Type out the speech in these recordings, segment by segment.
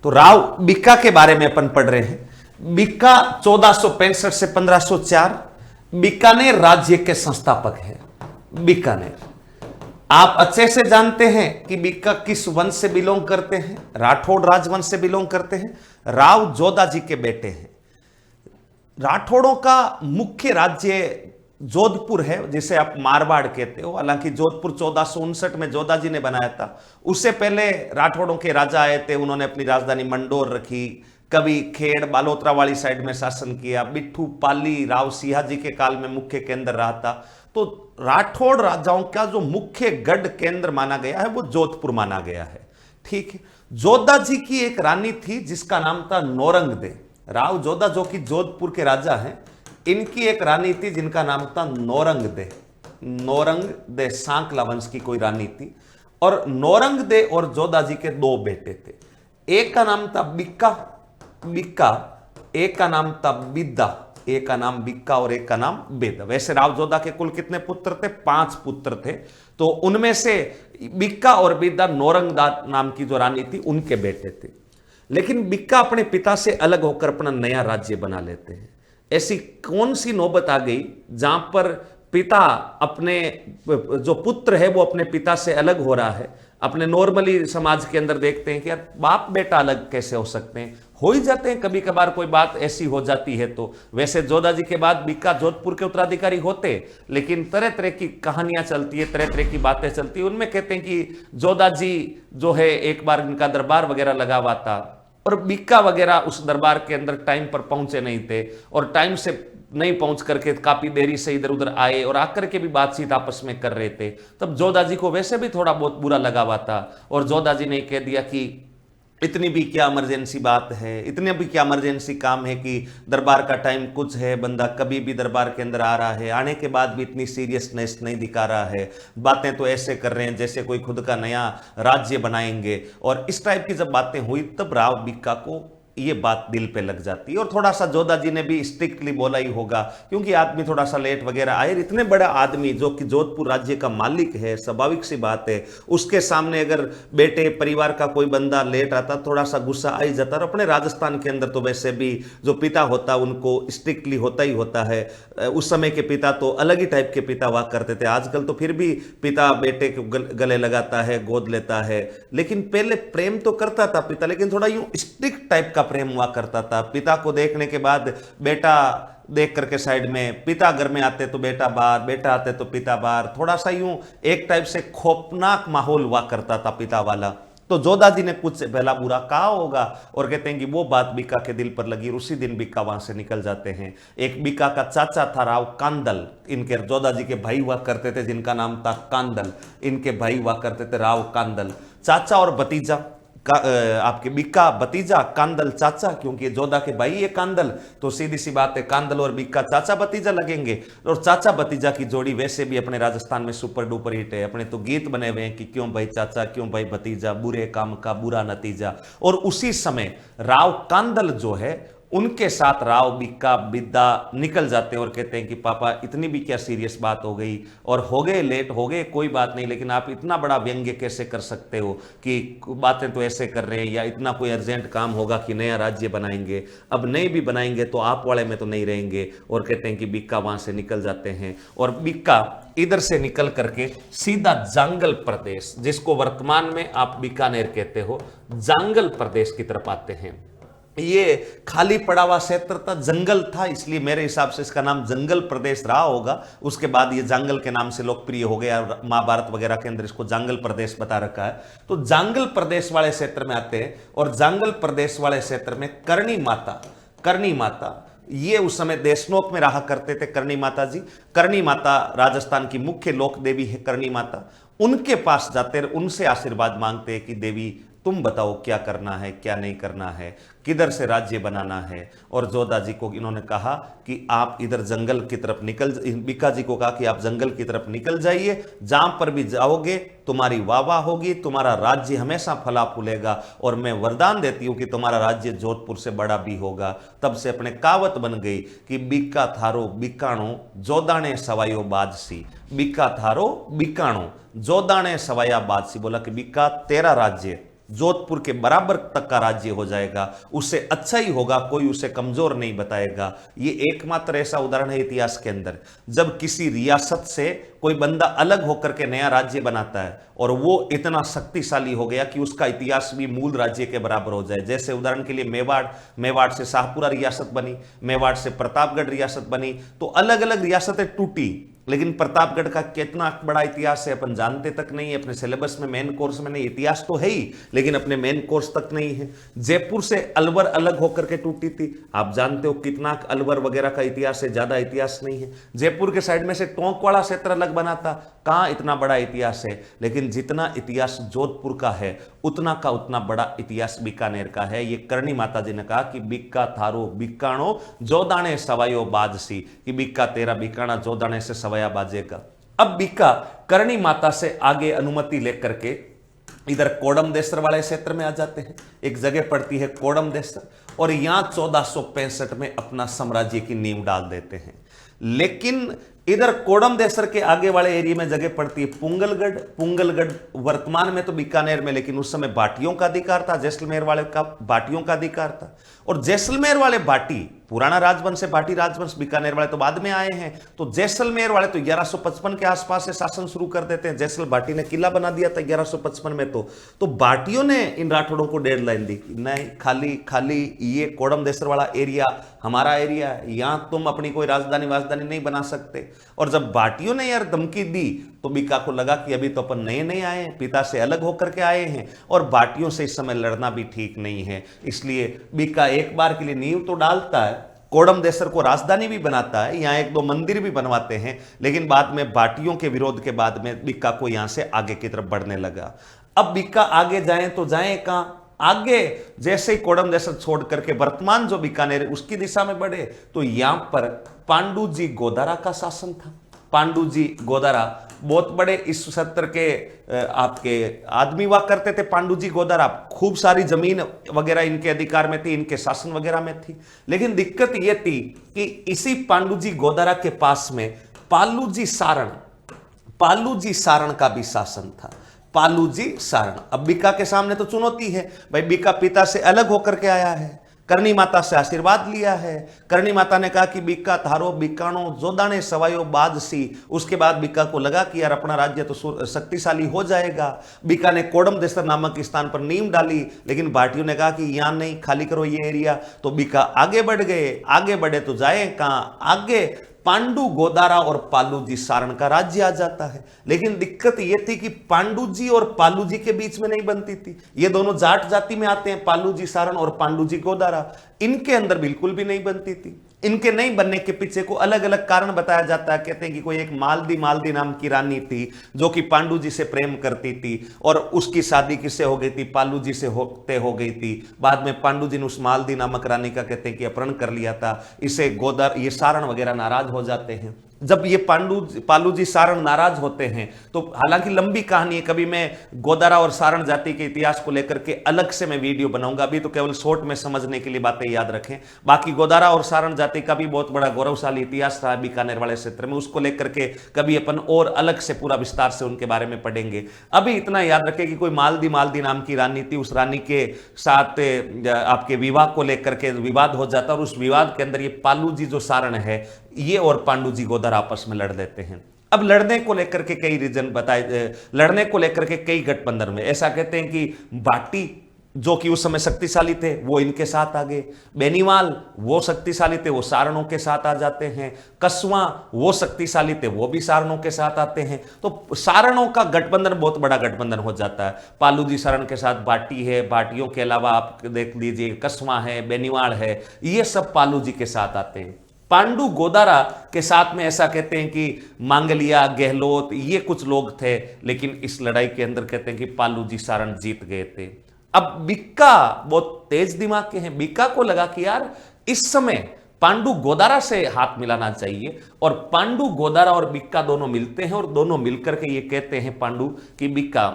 तो राव बीका के बारे में अपन पढ़ रहे हैं। बीका 1465 से 1504 बीकानेर राज्य के संस्थापक है। बीकानेर आप अच्छे से जानते हैं कि बीका किस वंश से बिलोंग करते हैं। राठौड़ राजवंश से बिलोंग करते हैं। राव जोधाजी के बेटे हैं। राठौड़ों का मुख्य राज्य जोधपुर है, जिसे आप मारवाड़ कहते हो। हालांकि जोधपुर 1459 में जोधाजी ने बनाया था। उससे पहले राठौड़ों के राजा आए थे, उन्होंने अपनी राजधानी मंडोर रखी। कभी खेड़ बालोतरा वाली साइड में शासन किया। बिट्ठू पाली राव सिंहाजी के काल में मुख्य केंद्र रहा था। तो राठौड़ राजाओं का जो मुख्य गढ़ केंद्र माना गया है वो जोधपुर माना गया है। ठीक है। जोधाजी की एक रानी थी जिसका नाम था नौरंगदे। राव जोधा जो कि जोधपुर के राजा हैं, इनकी एक रानी थी जिनका नाम था नौरंगदे। नौरंगदे सांकला वंश की कोई रानी थी। और नौरंगदे और जोधाजी के दो बेटे थे। एक का नाम था बिक्का, एक का नाम था बिद्दा। एक का नाम बिक्का और एक का नाम बेदा। वैसे राव जोधा के कुल कितने पुत्र थे? 5 पुत्र थे। तो उनमें से बिक्का और बिद्दा नौरंगदा नाम की जो रानी थी उनके बेटे थे। लेकिन बिक्का अपने पिता से अलग होकर अपना नया राज्य बना लेते हैं। ऐसी कौन सी नौबत आ गई जहां पर पिता अपने जो पुत्र है वो अपने पिता से अलग हो रहा है। अपने नॉर्मली समाज के अंदर देखते हैं कि यार बाप बेटा अलग कैसे हो सकते हैं, हो ही जाते हैं कभी कभार, कोई बात ऐसी हो जाती है। तो वैसे जोधाजी के बाद बिक्का जोधपुर के उत्तराधिकारी होते, लेकिन तरह तरह की कहानियां चलती है, तरह तरह की बातें चलती है। उनमें कहते हैं कि जोधाजी जो है एक बार इनका दरबार वगैरह लगा हुआ था और बिक्का वगैरह उस दरबार के अंदर टाइम पर पहुंचे नहीं थे और टाइम से नहीं पहुंच करके काफी देरी से इधर उधर आए और आकर के भी बातचीत आपस में कर रहे थे। तब जोधाजी को वैसे भी थोड़ा बहुत बुरा लगा हुआ था और जोधाजी ने कह दिया कि इतनी भी क्या इमरजेंसी बात है, इतने भी क्या इमरजेंसी काम है कि दरबार का टाइम कुछ है, बंदा कभी भी दरबार के अंदर आ रहा है, आने के बाद भी इतनी सीरियसनेस नहीं दिखा रहा है, बातें तो ऐसे कर रहे हैं जैसे कोई खुद का नया राज्य बनाएंगे। और इस टाइप की जब बातें हुई तब राव बिक्का को ये बात दिल पे लग जाती है। और थोड़ा सा जोधाजी ने भी स्ट्रिक्टली बोला ही होगा क्योंकि आदमी थोड़ा सा लेट वगैरह आए। इतने बड़ा आदमी जो कि जोधपुर राज्य का मालिक है, स्वाभाविक सी बात है उसके सामने अगर बेटे परिवार का कोई बंदा लेट आता थोड़ा सा गुस्सा आ ही जाता। और अपने राजस्थान के अंदर तो वैसे भी जो पिता होता उनको स्ट्रिक्टली होता ही होता है। उस समय के पिता तो अलग ही टाइप के पिता हुआ करते थे। आजकल तो फिर भी पिता बेटे को गले लगाता है, गोद लेता है, लेकिन पहले प्रेम तो करता था पिता, लेकिन थोड़ा यूं स्ट्रिक्ट टाइप का प्रेम हुआ करता था। पिता को देखने के बाद बेटा देख करके साइड में, पिता घर में आते तो बेटा बाहर, बेटा आते तो पिता बाहर, थोड़ा सा यूं एक टाइप से खौफनाक माहौल हुआ करता था पिता वाला। तो जोधाजी ने कुछ भला बुरा कहा होगा और कहते हैं कि वो बात बिक्का के दिल पर लगी और उसी दिन बिक्का वहां से निकल जाते हैं। एक बिक्का का चाचा था राव कांदल, इनके जोधाजी के भाई हुआ करते थे जिनका नाम था कांदल। इनके भाई हुआ करते थे राव कांदल। चाचा और भतीजा आपके बिक्का भतीजा, कांदल चाचा, क्योंकि जोधा के भाई है कांदल, तो सीधी सी बात है कांदल और बिक्का चाचा भतीजा लगेंगे। और चाचा भतीजा की जोड़ी वैसे भी अपने राजस्थान में सुपर डुपर हिट है। अपने तो गीत बने हुए हैं कि क्यों भाई चाचा क्यों भाई भतीजा, बुरे काम का बुरा नतीजा। और उसी समय राव कांदल जो है उनके साथ राव बिक्का बिद्दा निकल जाते हैं और कहते हैं कि पापा इतनी भी क्या सीरियस बात हो गई और हो गए लेट हो गए कोई बात नहीं, लेकिन आप इतना बड़ा व्यंग्य कैसे कर सकते हो कि बातें तो ऐसे कर रहे हैं, या इतना कोई अर्जेंट काम होगा कि नया राज्य बनाएंगे, अब नहीं भी बनाएंगे तो आप वाले में तो नहीं रहेंगे। और कहते हैं कि बिक्का वहां से निकल जाते हैं और बिक्का इधर से निकल करके सीधा जांगल प्रदेश, जिसको वर्तमान में आप बीकानेर कहते हो, जांगल प्रदेश की तरफ आते हैं। ये खाली पड़ा हुआ क्षेत्र था, जंगल था, इसलिए मेरे हिसाब से इसका नाम जंगल प्रदेश रहा होगा। उसके बाद ये जांगल के नाम से लोकप्रिय हो गया, महाभारत वगैरह के अंदर इसको जांगल प्रदेश बता रखा है। तो जांगल प्रदेश वाले क्षेत्र में आते हैं और जांगल प्रदेश वाले क्षेत्र में करणी माता ये उस समय देशनोक में रहा करते थे। करणी माता जी, करणी माता राजस्थान की मुख्य लोक देवी है करणी माता। उनके पास जाते हैं, उनसे आशीर्वाद मांगते हैं कि देवी तुम बताओ क्या करना है क्या नहीं करना है, किधर से राज्य बनाना है। और जोधा जी को इन्होंने कहा कि आप इधर जंगल की तरफ निकल, बिक्का जी को कहा कि आप जंगल की तरफ निकल जाइए, जहां पर भी जाओगे तुम्हारी वाह होगी, तुम्हारा राज्य हमेशा फला फूलेगा और मैं वरदान देती हूं कि तुम्हारा राज्य जोधपुर से बड़ा भी होगा। तब से अपने कहावत बन गई कि बिक्का थारो बिकाणो जोदाणे सवायो बाजसी, बिक्का थारो बिकाणो जोदाणे सवाया बाजसी। बोला कि बिक्का तेरा राज्य जोधपुर के बराबर तक का राज्य हो जाएगा, उससे अच्छा ही होगा, कोई उसे कमजोर नहीं बताएगा। ये एकमात्र ऐसा उदाहरण है इतिहास के अंदर जब किसी रियासत से कोई बंदा अलग होकर के नया राज्य बनाता है और वो इतना शक्तिशाली हो गया कि उसका इतिहास भी मूल राज्य के बराबर हो जाए। जैसे उदाहरण के लिए मेवाड़ से शाहपुरा रियासत बनी, मेवाड़ से प्रतापगढ़ रियासत बनी, तो अलग अलग रियासतें टूटी, लेकिन प्रतापगढ़ का कितना बड़ा इतिहास है अपन जानते तक नहीं है, अपने सिलेबस में मेन कोर्स में नहीं, इतिहास तो है ही लेकिन अपने मेन कोर्स तक नहीं है। जयपुर से अलवर अलग होकर के टूटी थी, आप जानते हो कितना अलवर वगैरह का इतिहास है, ज्यादा इतिहास नहीं है। जयपुर के साइड में से टोंक वाला क्षेत्र अलग बना था, कहां इतना बड़ा इतिहास है, लेकिन जितना इतिहास जोधपुर का है उतना का उतना बड़ा इतिहास बीकानेर का है। ये करणी माता जी ने कहा कि बिक्का थारो बिकाणो जोदाने सवायो बाजसी, कि बिक्का तेरा बिकाना जोदाने से सवाया बाजेगा। अब बिक्का करणी माता से आगे अनुमति लेकर के इधर कोडम देसर वाले क्षेत्र में आ जाते हैं, एक जगह पड़ती है कोडम देसर, और यहां 1465 में अपना साम्राज्य की नींव डाल देते हैं। लेकिन इधर कोडम देसर के आगे वाले एरिया में जगह पड़ती है पुंगलगढ़ वर्तमान में तो बीकानेर में, लेकिन उस समय बाटियों का अधिकार था, जैसलमेर वाले का बाटियों का अधिकार था। और जैसलमेर वाले बाटी, पुराना राजवंश है बाटी राजवंश, बीकानेर वाले तो बाद में आए हैं, तो जैसलमेर वाले तो 1155 के आसपास से शासन शुरू कर देते हैं। जैसल बाटी ने किला बना दिया था 1155 में, तो बाटियों ने इन राठौड़ों को डेडलाइन दी, नहीं खाली ये कोडम देसर वाला एरिया हमारा एरिया है, यहां तुम अपनी कोई राजधानी नहीं बना सकते। और जब बाटियों ने यार धमकी दी तो बीका को लगा कि अभी तो अपन नए आए हैं, पिता से अलग होकर के आए हैं और बाटियों से इस समय लड़ना भी ठीक नहीं है, इसलिए बीका एक बार के लिए नींव तो डालता है, कोडम देसर को राजधानी भी बनाता है, यहां एक दो मंदिर भी बनवाते हैं, लेकिन बाद में बाटियों के विरोध के बाद में बीका को यहां से आगे की तरफ बढ़ने लगा। अब बीका आगे जाएं तो जाएं कहां, आगे जैसे ही कोडम देसर छोड़ करके वर्तमान जो बीकानेर है उसकी दिशा में बढ़े तो यहां पर पांडु जी गोदारा का शासन था। पांडु जी गोदारा बहुत बड़े इस क्षेत्र के आपके आदमी हुआ करते थे। पांडु जी गोदारा खूब सारी जमीन वगैरह इनके अधिकार में थी, इनके शासन वगैरह में थी, लेकिन दिक्कत यह थी कि इसी पांडु जी गोदारा के पास में पालू जी सारण का भी शासन था। पालू जी सारण, अब बीका के सामने तो चुनौती है, भाई बीका पिता से अलग होकर के आया है, करणी माता से आशीर्वाद लिया है, करणी माता ने कहा कि बीका थारो बिकाणो जोदाने सवायो बाजसी। उसके बाद बीका को लगा कि यार अपना राज्य तो शक्तिशाली हो जाएगा। बीका ने कोडम देसर नामक स्थान पर नींव डाली, लेकिन बाटियों ने कहा कि यहां नहीं, खाली करो ये एरिया, तो बीका आगे बढ़ गए। आगे बढ़े तो जाए कहां, आगे पांडु गोदारा और पालू जी सारण का राज्य आ जाता है। लेकिन दिक्कत यह थी कि पांडु जी और पालू जी के बीच में नहीं बनती थी, ये दोनों जाट जाति में आते हैं, पालू जी सारण और पांडु जी गोदारा, इनके अंदर बिल्कुल भी नहीं बनती थी। इनके नहीं बनने के पीछे को अलग अलग कारण बताया जाता है। कहते हैं कि कोई एक मालदी नाम की रानी थी जो कि पांडु जी से प्रेम करती थी और उसकी शादी किससे हो गई थी, पालू जी से हो गई थी। बाद में पांडु जी ने उस मालदी नामक रानी का कहते हैं कि अपहरण कर लिया था। इसे गोदार ये सारण वगैरह नाराज हो जाते हैं। जब ये पालू जी सारण नाराज होते हैं तो हालांकि लंबी कहानी है, कभी मैं गोदारा और सारण जाति के इतिहास को लेकर के अलग से मैं वीडियो बनाऊंगा, अभी तो केवल शॉर्ट में समझने के लिए बातें याद रखें। बाकी गोदारा और सारण जाति का भी बहुत बड़ा गौरवशाली इतिहास था बीकानेर वाले क्षेत्र में, उसको लेकर के कभी अपन और अलग से पूरा विस्तार से उनके बारे में पढ़ेंगे। अभी इतना याद रखें कि कोई मालदी नाम की रानी थी, उस रानी के साथ आपके विवाह को लेकर के विवाद हो जाता और उस विवाद के अंदर ये पालू जी जो सारण है ये और पांडु जी गोदारा आपस में लड़ देते हैं। अब लड़ने को लेकर के कई रीजन बताए, लड़ने को लेकर के कई गठबंधन में ऐसा कहते हैं कि बाटी जो कि उस समय शक्तिशाली थे वो इनके साथ आ गए, बेनीवाल वो शक्तिशाली थे वो सारणों के साथ आ जाते हैं, कसवा वो शक्तिशाली थे वो भी सारणों के साथ आते हैं। तो सारणों का गठबंधन बहुत बड़ा गठबंधन हो जाता है। पालू जी सारण के साथ बाटी है, बाटियों के अलावा आप देख लीजिए कसवा है, बेनीवाल है, ये सब पालू जी के साथ आते हैं। पांडु गोदारा के साथ में ऐसा कहते हैं कि मांगलिया, गहलोत ये कुछ लोग थे, लेकिन इस लड़ाई के अंदर कहते हैं कि पालू जी सारण जीत गए थे। अब बीका बहुत तेज दिमाग के हैं, बीका को लगा कि यार इस समय पांडु गोदारा से हाथ मिलाना चाहिए, और पांडु गोदारा और बीका दोनों मिलते हैं और दोनों मिलकर के ये कहते हैं पांडु कि बीका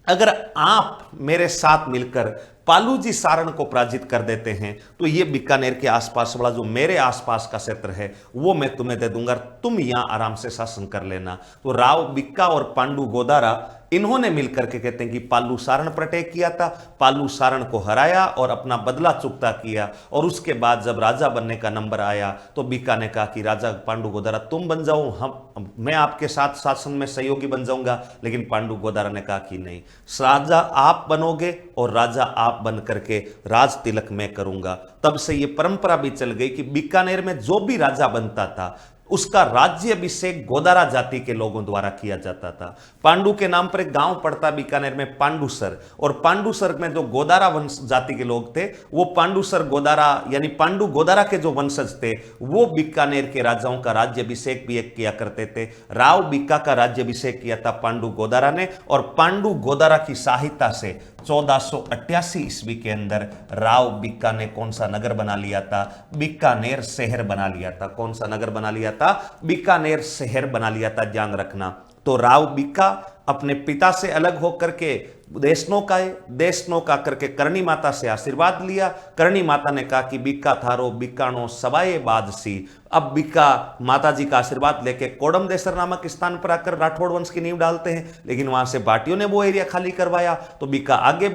अगर आप मेरे साथ मिलकर पालू जी सारण को पराजित कर देते हैं तो ये बीकानेर के आसपास वाला जो मेरे आसपास का क्षेत्र है वो मैं तुम्हें दे दूंगा, तुम यहां आराम से शासन कर लेना। तो राव बीका और पांडु गोदारा इन्होंने मिलकर के कहते हैं कि पालू सारण पर अटैक किया था, पालू सारण को हराया और अपना बदला चुकता किया। और उसके बाद जब राजा बनने का नंबर आया तो बीका ने कहा कि राजा पांडु गोदारा तुम बन जाओ, मैं आपके साथ शासन में सहयोगी बन जाऊंगा। लेकिन पांडु गोदारा ने कहा कि नहीं, राजा आप बनोगे और राजा आप बन करके राज तिलक मैं करूंगा। तब से ये परंपरा भी चल गई कि बीकानेर में जो भी राजा बनता था उसका राज्य अभिषेक गोदारा जाति के लोगों द्वारा किया जाता था। पांडु के नाम पर एक गांव पड़ता बीकानेर में पांडुसर, और पांडुसर में जो गोदारा वंश जाति के लोग थे वो पांडुसर गोदारा यानी पांडु गोदारा के जो वंशज थे वो बीकानेर के राजाओं का राज्य अभिषेक भी किया करते थे। राव बीका का राज्य अभिषेक किया था पांडु गोदारा ने, और पांडु गोदारा की सहायता से 1488 ईस्वी के अंदर राव बीका ने कौन सा नगर बना लिया था? बीकानेर शहर बना लिया था। कौन सा नगर बना लिया था? बीकानेर शहर बना लिया था, ध्यान रखना। तो राव बीका अपने पिता से अलग होकर के देशनौका करके करणी माता से आशीर्वाद लिया। करणी माता ने कहा कि बीका थारो बीकानो सवाए बादसी। अब बीका माता जी का आशीर्वाद लेके कोडम देसर नामक स्थान पर आकर राठौड़ वंश की नींव डालते हैं, लेकिन वहां से भाटियों ने वो एरिया खाली करवाया। तो बीका आगे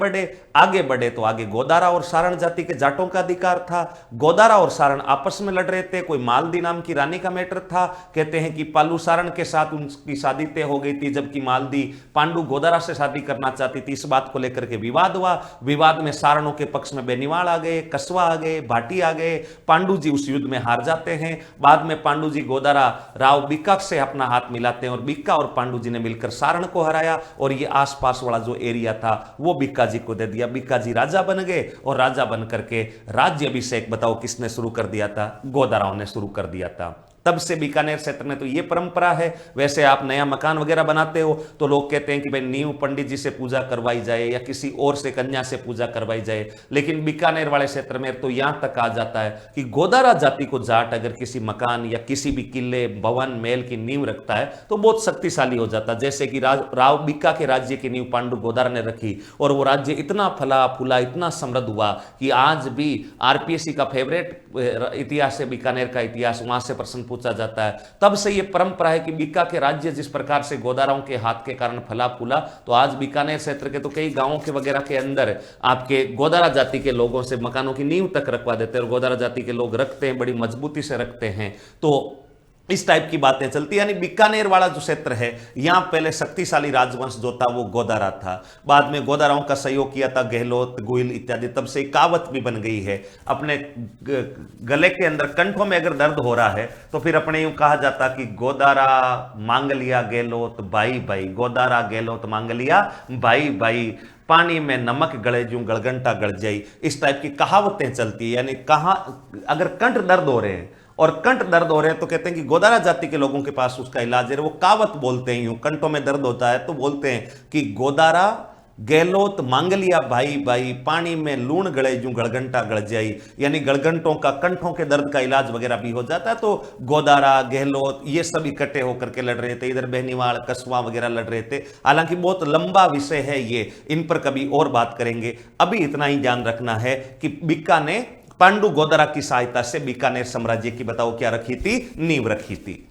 बढ़े तो आगे गोदारा और सारण जाति के जाटों का अधिकार था। गोदारा और सारण आपस में लड़ रहे थे, कोई मालदी नाम की रानी का मैटर था। कहते हैं कि पालू सारण के साथ उनकी शादी तय हो गई थी, जबकि मालदी पांडु गोदारा से शादी करना चाहती थी। इस बात को लेकर के विवाद हुआ। विवाद में सारणों के पक्ष में बेनीवाल आ गए, कसवा आ गए, भाटी आ गए। पांडु जी उस युद्ध में हार जाते हैं। बाद में पांडु जी गोदारा राव बीका से अपना हाथ मिलाते हैं और बीका और पांडु जी ने मिलकर सारण को हराया, और ये आसपास वाला जो एरिया था वो बीका जी को दे दिया। बीका जी राजा बन गए, और राजा बन करके राज्य अभिषेक बताओ किसने शुरू कर दिया था? गोदाराओं ने शुरू कर दिया था। तब से बीकानेर क्षेत्र में तो ये परंपरा है। वैसे आप नया मकान वगैरह बनाते हो तो लोग कहते हैं कि भाई नींव पंडित जी से पूजा करवाई जाए या किसी और से कन्या से पूजा करवाई जाए, लेकिन बीकानेर वाले क्षेत्र में तो यहां तक आ जाता है कि गोदारा जाति को जाट अगर किसी मकान या किसी भी किले भवन महल की नींव रखता है तो बहुत शक्तिशाली हो जाता है। जैसे कि राव बीका के राज्य की नींव पांडु गोदारा ने रखी, और वो राज्य इतना फला फूला, इतना समृद्ध हुआ कि आज भी आरपीएससी का फेवरेट इतिहास है बीकानेर का इतिहास, वहां से प्रश्न पूछा जाता है। तब से यह परंपरा है कि बीका के राज्य जिस प्रकार से गोदाराओं के हाथ के कारण फला फूला, तो आज बीकानेर क्षेत्र के तो कई गांवों के वगैरह के अंदर आपके गोदारा जाति के लोगों से मकानों की नींव तक रखवा देते हैं, और गोदारा जाति के लोग रखते हैं, बड़ी मजबूती से रखते हैं। तो इस टाइप की बातें चलती, यानी बीकानेर वाला जो क्षेत्र है यहां पहले शक्तिशाली राजवंश जो था वो गोदारा था। बाद में गोदाराओं का सहयोग किया था गहलोत, गुहिल इत्यादि। तब से कहावत भी बन गई है, अपने गले के अंदर कंठों में अगर दर्द हो रहा है तो फिर अपने यूं कहा जाता कि गोदारा मांग लिया गहलोत भाई भाई, गोदारा गहलोत मांग लिया भाई भाई, पानी में नमक गले जूं गड़गंटा गड़ जाई। इस टाइप की कहावतें चलती है। यानी कहां अगर कंठ दर्द हो रहे हैं और कंठ दर्द हो रहे हैं तो कहते हैं कि गोदारा जाति के लोगों के पास उसका इलाज है। वो कहावत बोलते हैं, यूं कंठों में दर्द होता है तो बोलते हैं कि गोदारा गहलोत मांग लिया भाई भाई, पानी में लूण गड़े जूं गड़गंटा गड़ जाई। यानी गड़गंटों का, कंठों के दर्द का इलाज वगैरह भी हो जाता है। तो गोदारा गहलोत ये सब इकट्ठे होकर के लड़ रहे थे, इधर बेनीवाल कसवा वगैरह लड़ रहे थे। हालांकि बहुत लंबा विषय है ये, इन पर कभी और बात करेंगे। अभी इतना ही ध्यान रखना है कि बीका ने पांडु गोदारा की सहायता से बीकानेर साम्राज्य की बताओ क्या रखी थी? नींव रखी थी।